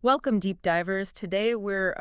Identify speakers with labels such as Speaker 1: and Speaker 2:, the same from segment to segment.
Speaker 1: Welcome, deep divers. Today we're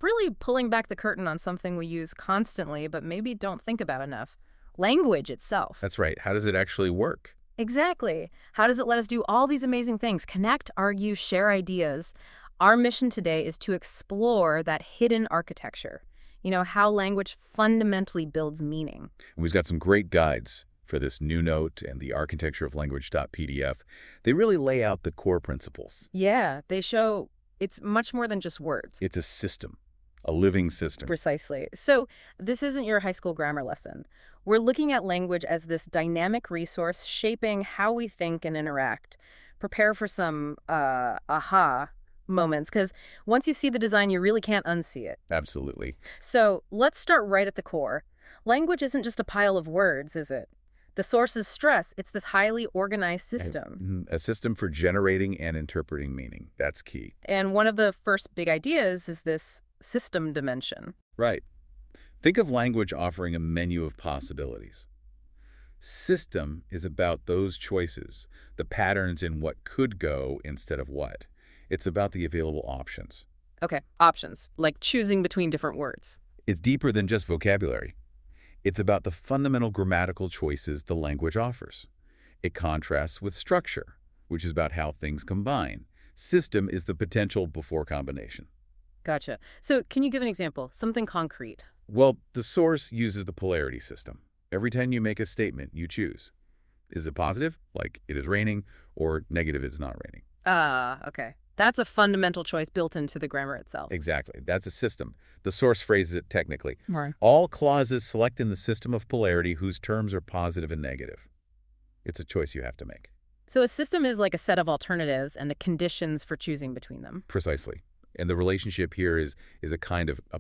Speaker 1: really pulling back the curtain on something we use constantly, but maybe don't think about enough. Language itself.
Speaker 2: That's right. How does it actually work?
Speaker 1: Exactly. How does it let us do all these amazing things? Connect, argue, share ideas. Our mission today is to explore that hidden architecture. How language fundamentally builds meaning.
Speaker 2: And we've got some great guides for this new note and the architecture of language.pdf. They really lay out the core principles.
Speaker 1: Yeah, they show it's much more than just words.
Speaker 2: It's a system, a living system.
Speaker 1: Precisely. So this isn't your high school grammar lesson. We're looking at language as this dynamic resource shaping how we think and interact. Prepare for some aha moments, because once you see the design, you really can't unsee it.
Speaker 2: Absolutely.
Speaker 1: So let's start right at the core. Language isn't just a pile of words, is it? The source is stress. It's this highly organized system.
Speaker 2: A system for generating and interpreting meaning. That's key.
Speaker 1: And one of the first big ideas is this system dimension.
Speaker 2: Right. Think of language offering a menu of possibilities. System is about those choices, the patterns in what could go instead of what. It's about the available options.
Speaker 1: Okay, options, like choosing between different words.
Speaker 2: It's deeper than just vocabulary. It's about the fundamental grammatical choices the language offers. It contrasts with structure, which is about how things combine. System is the potential before combination.
Speaker 1: Gotcha. So can you give an example, something concrete?
Speaker 2: Well, the source uses the polarity system. Every time you make a statement, you choose. Is it positive, like it is raining, or negative, it's not raining?
Speaker 1: Okay. That's a fundamental choice built into the grammar itself.
Speaker 2: Exactly. That's a system. The source phrases it technically.
Speaker 1: Right.
Speaker 2: All clauses select in the system of polarity whose terms are positive and negative. It's a choice you have to make.
Speaker 1: So a system is like a set of alternatives and the conditions for choosing between them.
Speaker 2: Precisely. And the relationship here is a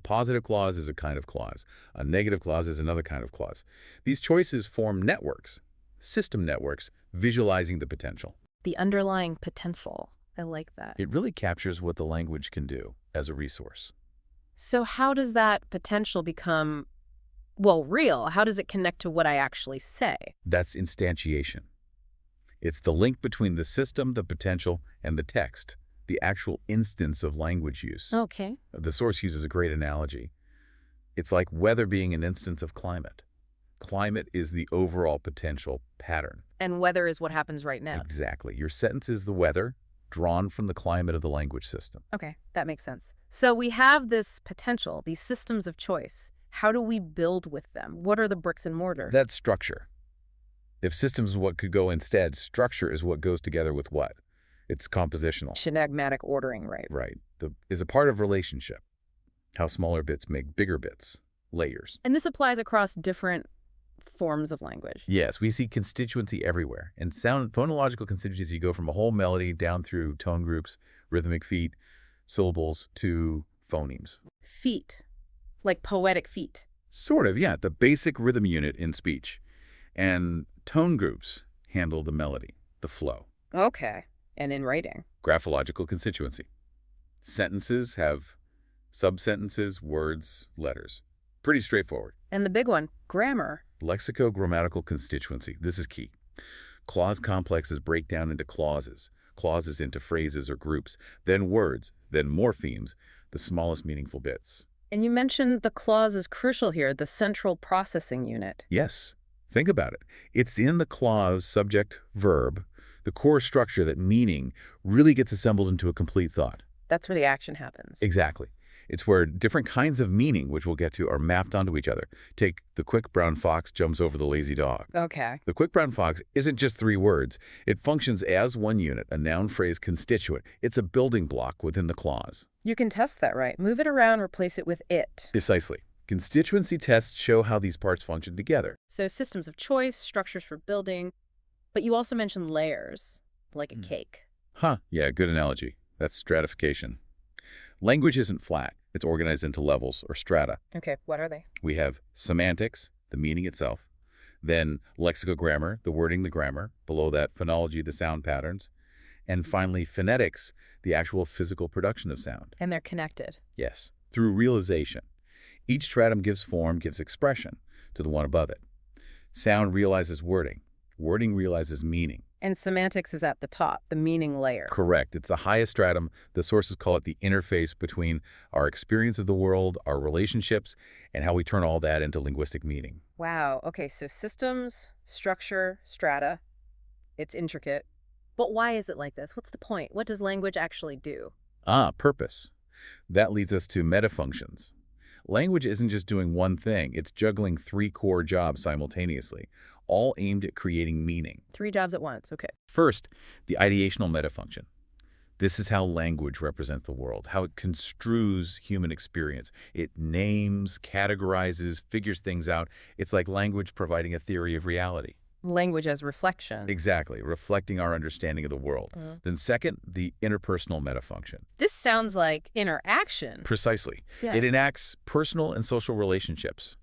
Speaker 2: positive clause is a kind of clause. A negative clause is another kind of clause. These choices form networks, system networks, visualizing the potential.
Speaker 1: The underlying potential. I like that.
Speaker 2: It really captures what the language can do as a resource.
Speaker 1: So how does that potential become, well, real? How does it connect to what I actually say?
Speaker 2: That's instantiation. It's the link between the system, the potential, and the text, the actual instance of language use.
Speaker 1: Okay.
Speaker 2: The source uses a great analogy. It's like weather being an instance of climate. Climate is the overall potential pattern.
Speaker 1: And weather is what happens right now.
Speaker 2: Exactly. Your sentence is the weather, drawn from the climate of the language system.
Speaker 1: Okay, that makes sense. So we have this potential, these systems of choice. How do we build with them? What are the bricks and mortar?
Speaker 2: That's structure. If systems is what could go instead, structure is what goes together with what? It's compositional.
Speaker 1: Synagmatic ordering, right?
Speaker 2: Right. Is a part of relationship. How smaller bits make bigger bits. Layers.
Speaker 1: And this applies across different forms of language.
Speaker 2: Yes, we see constituency everywhere. And phonological constituency, you go from a whole melody down through tone groups, rhythmic feet, syllables, to phonemes.
Speaker 1: Feet, like poetic feet.
Speaker 2: Sort of, yeah. The basic rhythm unit in speech. And tone groups handle the melody, the flow.
Speaker 1: Okay. And in writing.
Speaker 2: Graphological constituency. Sentences have subsentences, words, letters. Pretty straightforward.
Speaker 1: And the big one, grammar.
Speaker 2: Lexicogrammatical constituency. This is key. Clause complexes break down into clauses into phrases or groups, then words, then morphemes, the smallest meaningful bits.
Speaker 1: And you mentioned the clause is crucial here, the central processing unit.
Speaker 2: Yes. Think about it. It's in the clause, subject, verb, the core structure that meaning really gets assembled into a complete thought.
Speaker 1: That's where the action happens.
Speaker 2: Exactly. It's where different kinds of meaning, which we'll get to, are mapped onto each other. Take the quick brown fox jumps over the lazy dog.
Speaker 1: Okay.
Speaker 2: The quick brown fox isn't just 3 words. It functions as one unit, a noun phrase constituent. It's a building block within the clause.
Speaker 1: You can test that, right? Move it around, replace it with it.
Speaker 2: Precisely. Constituency tests show how these parts function together.
Speaker 1: So systems of choice, structures for building, but you also mentioned layers, like a cake.
Speaker 2: Yeah, good analogy. That's stratification. Language isn't flat. It's organized into levels or strata.
Speaker 1: Okay, what are they?
Speaker 2: We have semantics, the meaning itself. Then lexicogrammar, the wording, the grammar. Below that, phonology, the sound patterns. And finally, phonetics, the actual physical production of sound.
Speaker 1: And they're connected.
Speaker 2: Yes, through realization. Each stratum gives form, gives expression to the one above it. Sound realizes wording. Wording realizes meaning.
Speaker 1: And semantics is at the top, the meaning layer.
Speaker 2: Correct. It's the highest stratum. The sources call it the interface between our experience of the world, our relationships, and how we turn all that into linguistic meaning.
Speaker 1: Wow. Okay, so systems, structure, strata. It's intricate. But why is it like this? What's the point? What does language actually do?
Speaker 2: Purpose. That leads us to metafunctions. Language isn't just doing one thing. It's juggling three core jobs simultaneously, all aimed at creating meaning.
Speaker 1: Three jobs at once. Okay.
Speaker 2: First, the ideational metafunction. This is how language represents the world, how it construes human experience. It names, categorizes, figures things out. It's like language providing a theory of reality.
Speaker 1: Language as reflection.
Speaker 2: Exactly, reflecting our understanding of the world.
Speaker 1: Mm.
Speaker 2: Then second, the interpersonal metafunction.
Speaker 1: This sounds like interaction.
Speaker 2: Precisely.
Speaker 1: Yeah.
Speaker 2: It enacts personal and social relationships.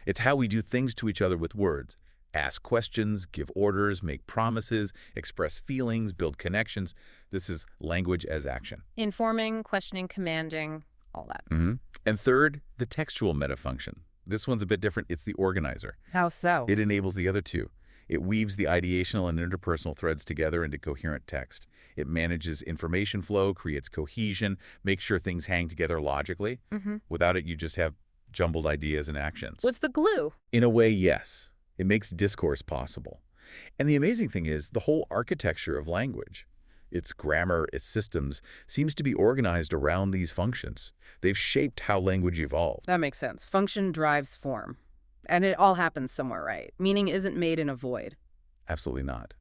Speaker 2: It's how we do things to each other with words. Ask questions, give orders, make promises, express feelings, build connections. This is language as action.
Speaker 1: Informing, questioning, commanding, all that.
Speaker 2: And third, the textual metafunction. This one's a bit different. It's the organizer.
Speaker 1: How so?
Speaker 2: It enables the other two. It weaves the ideational and interpersonal threads together into coherent text. It manages information flow, creates cohesion, makes sure things hang together logically. Without it, you just have jumbled ideas and actions.
Speaker 1: What's the glue?
Speaker 2: In a way, yes. It makes discourse possible. And the amazing thing is, the whole architecture of language, its grammar, its systems, seems to be organized around these functions. They've shaped how language evolved.
Speaker 1: That makes sense. Function drives form. And it all happens somewhere, right? Meaning isn't made in a void.
Speaker 2: Absolutely not.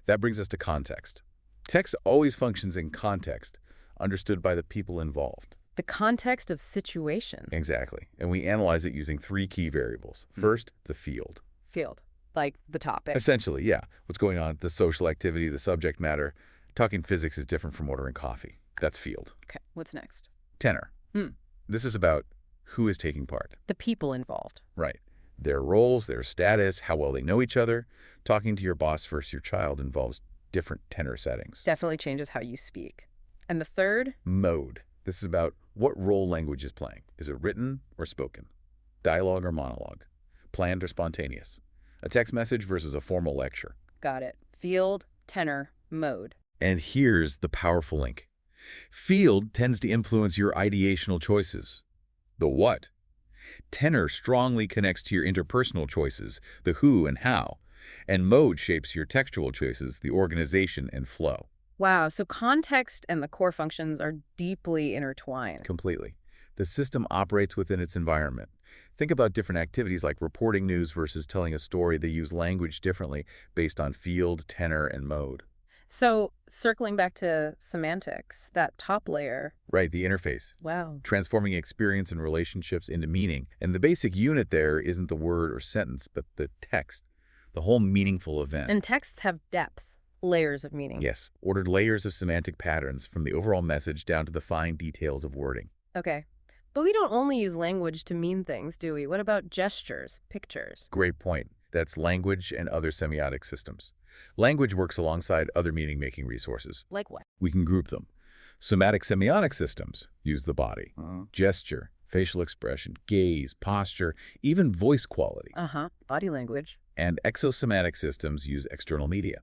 Speaker 2: That brings us to context. Text always functions in context, understood by the people involved.
Speaker 1: The context of situation.
Speaker 2: Exactly. And we analyze it using three key variables. First, the field.
Speaker 1: Field. Like the topic.
Speaker 2: Essentially, yeah. What's going on, the social activity, the subject matter. Talking physics is different from ordering coffee. That's field.
Speaker 1: Okay, what's next?
Speaker 2: Tenor. This is about who is taking part.
Speaker 1: The people involved.
Speaker 2: Right. Their roles, their status, how well they know each other. Talking to your boss versus your child involves different tenor settings.
Speaker 1: Definitely changes how you speak. And the third?
Speaker 2: Mode. This is about what role language is playing. Is it written or spoken? Dialogue or monologue? Planned or spontaneous? A text message versus a formal lecture?
Speaker 1: Got it. Field, tenor, mode.
Speaker 2: And here's the powerful link. Field tends to influence your ideational choices. The what? Tenor strongly connects to your interpersonal choices, the who and how. And mode shapes your textual choices, the organization and flow.
Speaker 1: Wow, so context and the core functions are deeply intertwined.
Speaker 2: Completely. The system operates within its environment. Think about different activities like reporting news versus telling a story. They use language differently based on field, tenor, and mode.
Speaker 1: So, circling back to semantics, that top layer.
Speaker 2: Right, the interface.
Speaker 1: Wow.
Speaker 2: Transforming experience and relationships into meaning. And the basic unit there isn't the word or sentence, but the text, the whole meaningful event.
Speaker 1: And texts have depth, layers of meaning.
Speaker 2: Yes, ordered layers of semantic patterns from the overall message down to the fine details of wording.
Speaker 1: Okay. But we don't only use language to mean things, do we? What about gestures, pictures?
Speaker 2: Great point. That's language and other semiotic systems. Language works alongside other meaning-making resources.
Speaker 1: Like what?
Speaker 2: We can group them. Somatic semiotic systems use the body, gesture, facial expression, gaze, posture, even voice quality.
Speaker 1: Body language.
Speaker 2: And exosomatic systems use external media,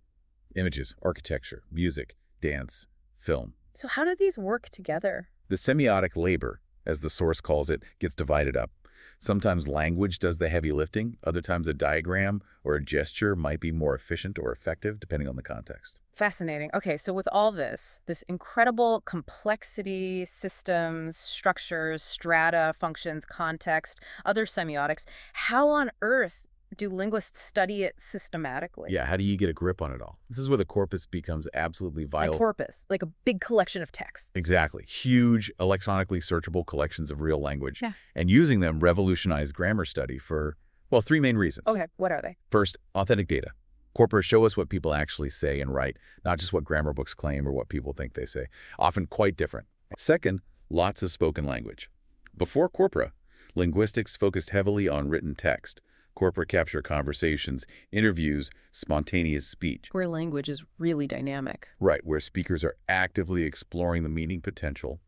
Speaker 2: images, architecture, music, dance, film.
Speaker 1: So how do these work together?
Speaker 2: The semiotic labor, as the source calls it, gets divided up. Sometimes language does the heavy lifting. Other times a diagram or a gesture might be more efficient or effective, depending on the context.
Speaker 1: Fascinating. Okay, so with all this incredible complexity, systems, structures, strata, functions, context, other semiotics, how on earth do linguists study it systematically?
Speaker 2: Yeah, how do you get a grip on it all? This is where the corpus becomes absolutely vital.
Speaker 1: A corpus, like a big collection of texts.
Speaker 2: Exactly. Huge, electronically searchable collections of real language.
Speaker 1: Yeah.
Speaker 2: And using them revolutionized grammar study for, well, three main reasons.
Speaker 1: Okay, what are they?
Speaker 2: First, authentic data. Corpora show us what people actually say and write, not just what grammar books claim or what people think they say, often quite different. Second, lots of spoken language. Before corpora, linguistics focused heavily on written text. Corpora capture conversations, interviews, spontaneous speech.
Speaker 1: Where language is really dynamic.
Speaker 2: Right, where speakers are actively exploring the meaning potential.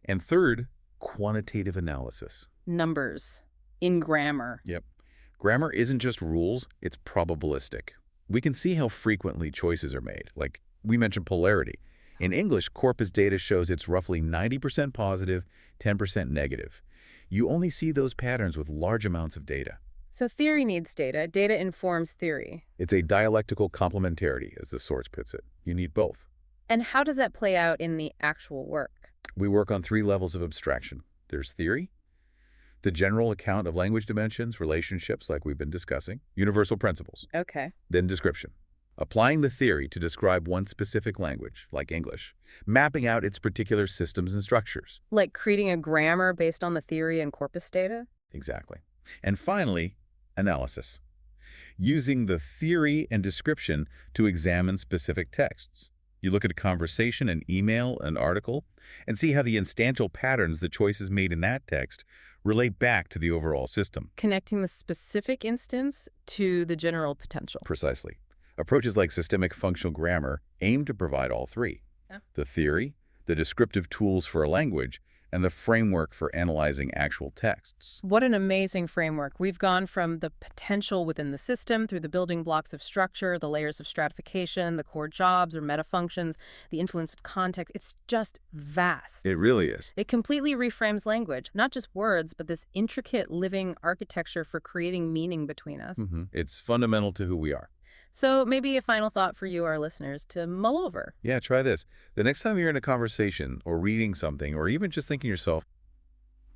Speaker 2: And third, quantitative analysis.
Speaker 1: Numbers in grammar.
Speaker 2: Yep. Grammar isn't just rules, it's probabilistic. We can see how frequently choices are made. Like we mentioned polarity. In English, corpus data shows it's roughly 90% positive, 10% negative. You only see those patterns with large amounts of data.
Speaker 1: So theory needs data. Data informs theory.
Speaker 2: It's a dialectical complementarity, as the source puts it. You need both.
Speaker 1: And how does that play out in the actual work?
Speaker 2: We work on three levels of abstraction. There's theory, the general account of language dimensions, relationships like we've been discussing, universal principles,
Speaker 1: Okay.
Speaker 2: then description. Applying the theory to describe one specific language, like English, mapping out its particular systems and structures.
Speaker 1: Like creating a grammar based on the theory and corpus data?
Speaker 2: Exactly. And finally, analysis. Using the theory and description to examine specific texts. You look at a conversation, an email, an article, and see how the instantial patterns the choices made in that text relate back to the overall system.
Speaker 1: Connecting the specific instance to the general potential.
Speaker 2: Precisely. Approaches like systemic functional grammar aim to provide all three.
Speaker 1: Yeah.
Speaker 2: The theory, the descriptive tools for a language, and the framework for analyzing actual texts.
Speaker 1: What an amazing framework. We've gone from the potential within the system through the building blocks of structure, the layers of stratification, the core jobs or metafunctions, the influence of context. It's just vast.
Speaker 2: It really is.
Speaker 1: It completely reframes language, not just words, but this intricate living architecture for creating meaning between us.
Speaker 2: It's fundamental to who we are.
Speaker 1: So maybe a final thought for you, our listeners, to mull over.
Speaker 2: Yeah, try this. The next time you're in a conversation or reading something or even just thinking to yourself,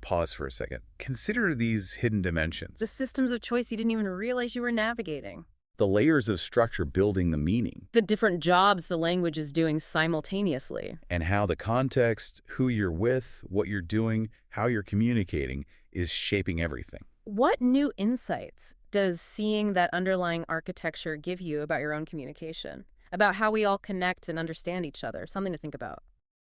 Speaker 2: pause for a second. Consider these hidden dimensions.
Speaker 1: The systems of choice you didn't even realize you were navigating.
Speaker 2: The layers of structure building the meaning.
Speaker 1: The different jobs the language is doing simultaneously.
Speaker 2: And how the context, who you're with, what you're doing, how you're communicating is shaping everything.
Speaker 1: What new insights does seeing that underlying architecture give you about your own communication? About how we all connect and understand each other? Something to think about.